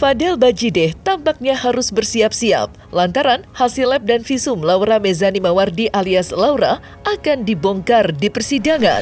Fadel Bajideh tampaknya harus bersiap-siap lantaran hasil lab dan visum Laura Mezani Mawardi alias Laura akan dibongkar di persidangan.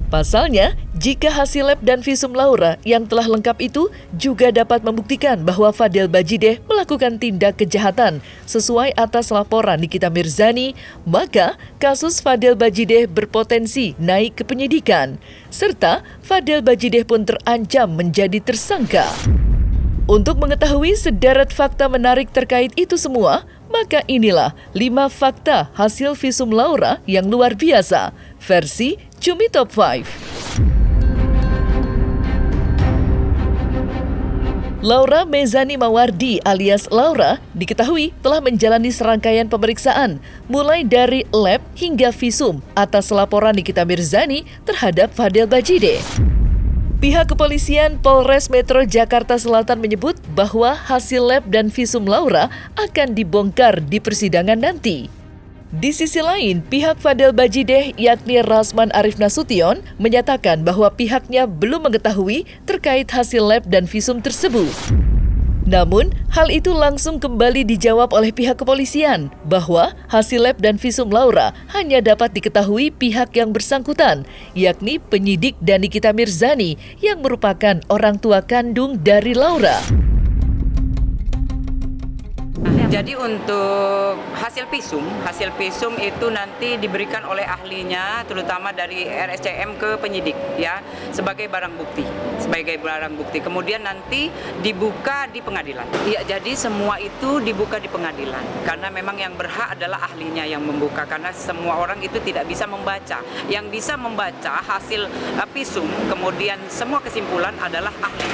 Pasalnya, jika hasil lab dan visum Laura yang telah lengkap itu juga dapat membuktikan bahwa Fadel Bajideh melakukan tindak kejahatan sesuai atas laporan Nikita Mirzani, maka kasus Fadel Bajideh berpotensi naik ke penyidikan, serta Fadel Bajideh pun terancam menjadi tersangka. Untuk mengetahui sederet fakta menarik terkait itu semua, maka inilah 5 fakta hasil visum Laura yang luar biasa, versi Cumi Top 5. Laura Mezani Mawardi alias Laura diketahui telah menjalani serangkaian pemeriksaan, mulai dari lab hingga visum atas laporan Nikita Mirzani terhadap Fadel Bajideh. Pihak kepolisian Polres Metro Jakarta Selatan menyebut bahwa hasil lab dan visum Laura akan dibongkar di persidangan nanti. Di sisi lain, pihak Fadel Bajideh yakni Rasman Arif Nasution menyatakan bahwa pihaknya belum mengetahui terkait hasil lab dan visum tersebut. Namun, hal itu langsung kembali dijawab oleh pihak kepolisian bahwa hasil lab dan visum Laura hanya dapat diketahui pihak yang bersangkutan, yakni penyidik dan Nikita Mirzani yang merupakan orang tua kandung dari Laura. Jadi untuk hasil visum itu nanti diberikan oleh ahlinya, terutama dari RSCM ke penyidik, ya, sebagai barang bukti. Kemudian nanti dibuka di pengadilan. Ya, jadi semua itu dibuka di pengadilan, karena memang yang berhak adalah ahlinya yang membuka, karena semua orang itu tidak bisa membaca. Yang bisa membaca hasil visum, kemudian semua kesimpulan adalah ahli,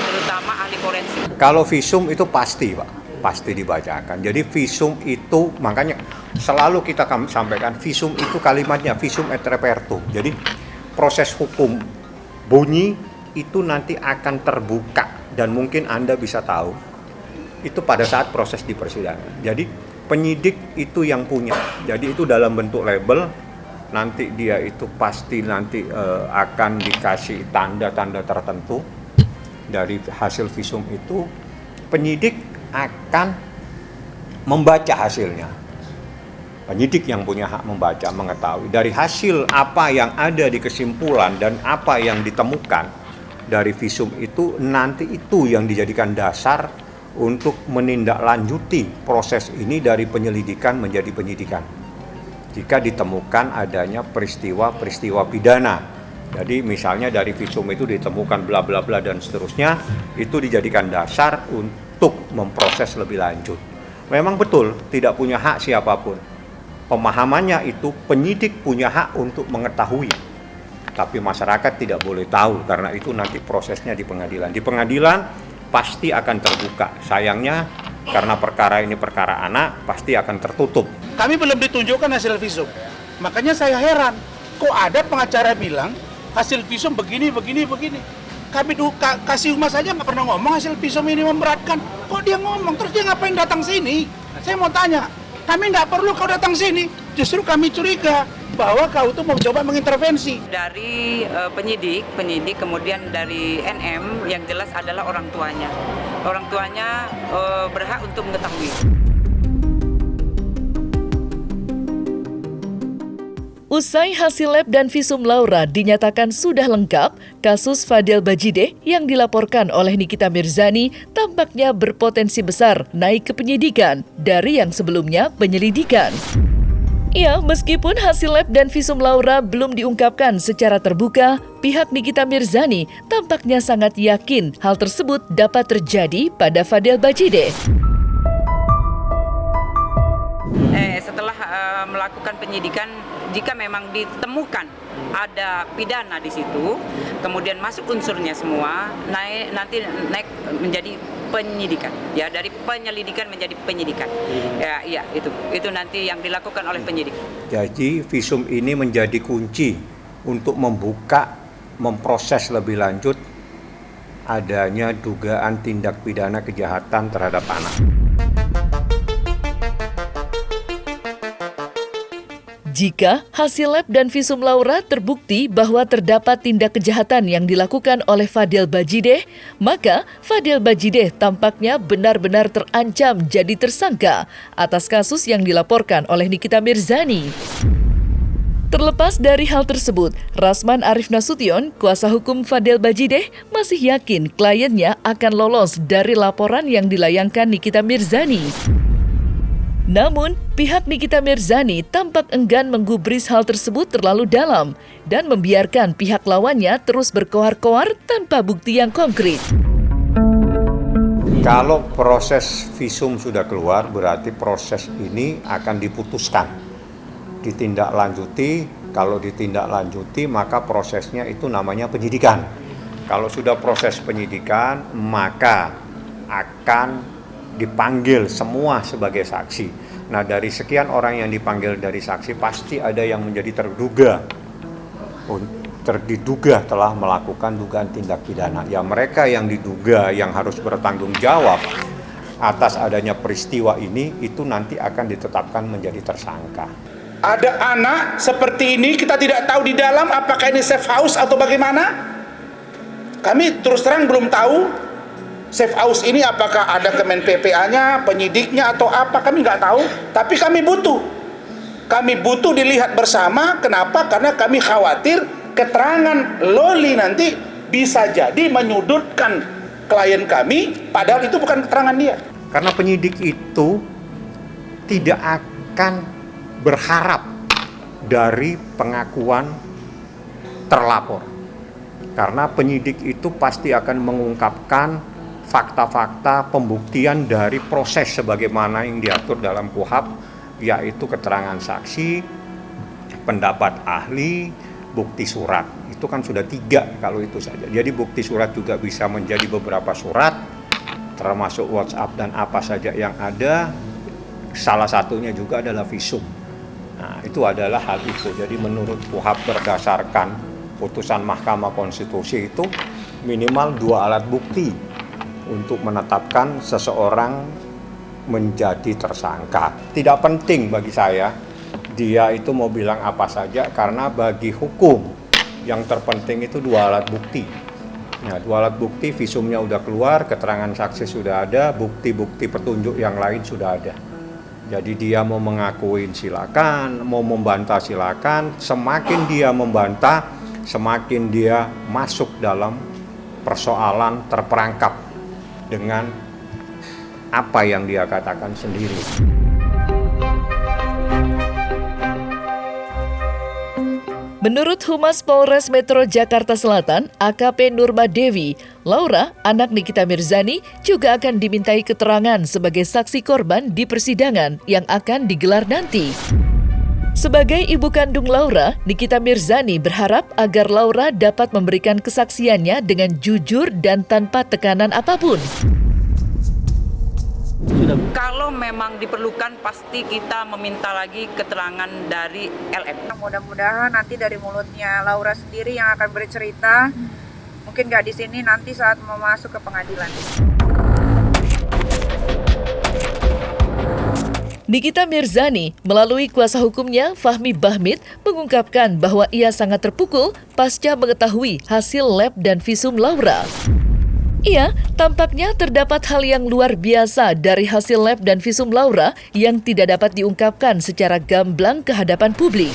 terutama ahli forensik. Kalau visum itu pasti, Pak. Pasti dibacakan. Jadi visum itu, makanya selalu kita sampaikan, visum itu kalimatnya visum et repertum. Jadi proses hukum bunyi itu nanti akan terbuka dan mungkin Anda bisa tahu itu pada saat proses di persidangan. Jadi penyidik itu yang punya. Jadi itu dalam bentuk label, nanti dia itu pasti nanti akan dikasih tanda-tanda tertentu dari hasil visum itu. Penyidik akan membaca hasilnya. Penyidik yang punya hak membaca, mengetahui dari hasil apa yang ada di kesimpulan dan apa yang ditemukan dari visum itu, nanti itu yang dijadikan dasar untuk menindaklanjuti proses ini dari penyelidikan menjadi penyidikan. Jika ditemukan adanya peristiwa pidana. Jadi misalnya dari visum itu ditemukan bla bla bla dan seterusnya, itu dijadikan dasar untuk memproses lebih lanjut. Memang betul tidak punya hak siapapun. Pemahamannya itu penyidik punya hak untuk mengetahui. Tapi masyarakat tidak boleh tahu karena itu nanti prosesnya di pengadilan. Di pengadilan pasti akan terbuka. Sayangnya karena perkara ini perkara anak pasti akan tertutup. Kami belum ditunjukkan hasil visum. Makanya saya heran, kok ada pengacara bilang hasil visum begini. Kami kasih rumah saja nggak pernah ngomong hasil visum ini memberatkan. Kok dia ngomong, terus dia ngapain datang sini? Saya mau tanya, kami nggak perlu kau datang sini. Justru kami curiga bahwa kau itu mau coba mengintervensi. Dari penyidik, kemudian dari NM, yang jelas adalah orang tuanya. Orang tuanya berhak untuk mengetahui. Usai hasil lab dan visum Laura dinyatakan sudah lengkap, kasus Fadel Bajideh yang dilaporkan oleh Nikita Mirzani tampaknya berpotensi besar naik ke penyidikan dari yang sebelumnya penyelidikan. Ya, meskipun hasil lab dan visum Laura belum diungkapkan secara terbuka, pihak Nikita Mirzani tampaknya sangat yakin hal tersebut dapat terjadi pada Fadel Bajideh. Setelah melakukan penyidikan, jika memang ditemukan ada pidana di situ, kemudian masuk unsurnya semua, nanti naik menjadi penyidikan, ya, dari penyelidikan menjadi penyidikan. Ya, itu nanti yang dilakukan oleh penyidik. Jadi visum ini menjadi kunci untuk memproses lebih lanjut adanya dugaan tindak pidana kejahatan terhadap anak. Jika hasil lab dan visum Laura terbukti bahwa terdapat tindak kejahatan yang dilakukan oleh Fadil Bajideh, maka Fadil Bajideh tampaknya benar-benar terancam jadi tersangka atas kasus yang dilaporkan oleh Nikita Mirzani. Terlepas dari hal tersebut, Rasman Arif Nasution, kuasa hukum Fadil Bajideh, masih yakin kliennya akan lolos dari laporan yang dilayangkan Nikita Mirzani. Namun, pihak Nikita Mirzani tampak enggan menggubris hal tersebut terlalu dalam dan membiarkan pihak lawannya terus berkoar-koar tanpa bukti yang konkret. Kalau proses visum sudah keluar, berarti proses ini akan diputuskan, ditindaklanjuti. Kalau ditindaklanjuti, maka prosesnya itu namanya penyidikan. Kalau sudah proses penyidikan, maka akan dipanggil semua sebagai saksi. Nah, dari sekian orang yang dipanggil dari saksi, pasti ada yang menjadi terdiduga telah melakukan dugaan tindak pidana. Ya, mereka yang diduga yang harus bertanggung jawab atas adanya peristiwa ini, itu nanti akan ditetapkan menjadi tersangka. Ada anak seperti ini, kita tidak tahu di dalam apakah ini safe house atau bagaimana. Kami terus terang belum tahu safe house ini apakah ada Kemen PPA-nya, penyidiknya atau apa, kami nggak tahu. Tapi kami butuh dilihat bersama. Kenapa? Karena kami khawatir keterangan Loli nanti bisa jadi menyudutkan klien kami, padahal itu bukan keterangan dia. Karena penyidik itu tidak akan berharap dari pengakuan terlapor. Karena penyidik itu pasti akan mengungkapkan fakta-fakta pembuktian dari proses sebagaimana yang diatur dalam KUHP, yaitu keterangan saksi, pendapat ahli, bukti surat. Itu kan sudah 3 kalau itu saja. Jadi bukti surat juga bisa menjadi beberapa surat, termasuk WhatsApp dan apa saja yang ada. Salah satunya juga adalah visum. Nah, itu adalah hal itu. Jadi menurut KUHP berdasarkan putusan Mahkamah Konstitusi itu minimal 2 alat bukti untuk menetapkan seseorang menjadi tersangka. Tidak penting bagi saya dia itu mau bilang apa saja, karena bagi hukum yang terpenting itu 2 alat bukti. Nah, 2 alat bukti, visumnya udah keluar, keterangan saksi sudah ada, bukti-bukti petunjuk yang lain sudah ada. Jadi dia mau mengakuin silakan, mau membantah silakan. Semakin dia membantah, semakin dia masuk dalam persoalan terperangkap dengan apa yang dia katakan sendiri. Menurut Humas Polres Metro Jakarta Selatan, AKP Nurma Dewi, Laura, anak Nikita Mirzani, juga akan dimintai keterangan sebagai saksi korban di persidangan yang akan digelar nanti. Sebagai ibu kandung Laura, Nikita Mirzani berharap agar Laura dapat memberikan kesaksiannya dengan jujur dan tanpa tekanan apapun. Kalau memang diperlukan, pasti kita meminta lagi keterangan dari LM. Mudah-mudahan nanti dari mulutnya Laura sendiri yang akan bercerita, mungkin nggak di sini, nanti saat mau masuk ke pengadilan. Nikita Mirzani melalui kuasa hukumnya Fahmi Bahmid mengungkapkan bahwa ia sangat terpukul pasca mengetahui hasil lab dan visum Laura. Ia tampaknya terdapat hal yang luar biasa dari hasil lab dan visum Laura yang tidak dapat diungkapkan secara gamblang ke hadapan publik.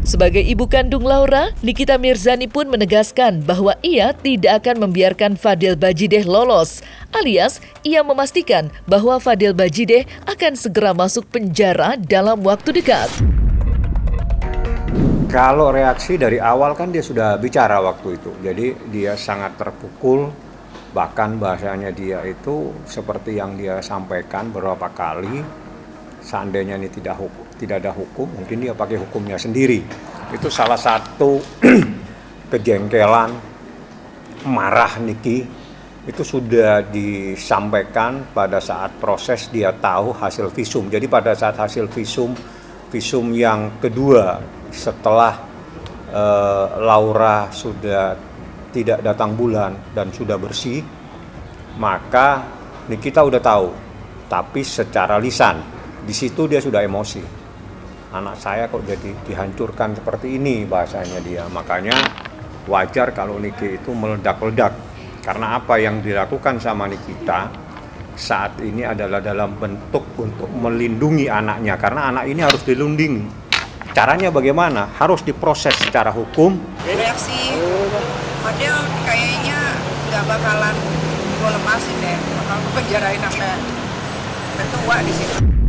Sebagai ibu kandung Laura, Nikita Mirzani pun menegaskan bahwa ia tidak akan membiarkan Fadil Bajideh lolos, alias ia memastikan bahwa Fadil Bajideh akan segera masuk penjara dalam waktu dekat. Kalau reaksi dari awal kan dia sudah bicara waktu itu, jadi dia sangat terpukul, bahkan bahasanya dia itu seperti yang dia sampaikan beberapa kali, seandainya ini tidak ada hukum, mungkin dia pakai hukumnya sendiri. Itu salah satu kejengkelan, marah Niki, itu sudah disampaikan pada saat proses dia tahu hasil visum. Jadi pada saat hasil visum yang kedua setelah Laura sudah tidak datang bulan dan sudah bersih, maka Nikita udah tahu, tapi secara lisan. Di situ dia sudah emosi. anak saya kok jadi dihancurkan seperti ini, bahasanya dia. Makanya wajar kalau Niki itu meledak-ledak. Karena apa yang dilakukan sama Nikita saat ini adalah dalam bentuk untuk melindungi anaknya. Karena anak ini harus dilindungi. Caranya bagaimana? Harus diproses secara hukum. Reaksi Fadil kayaknya nggak bakalan gue lepasin deh, bakal gue penjarain sampai tua di situ.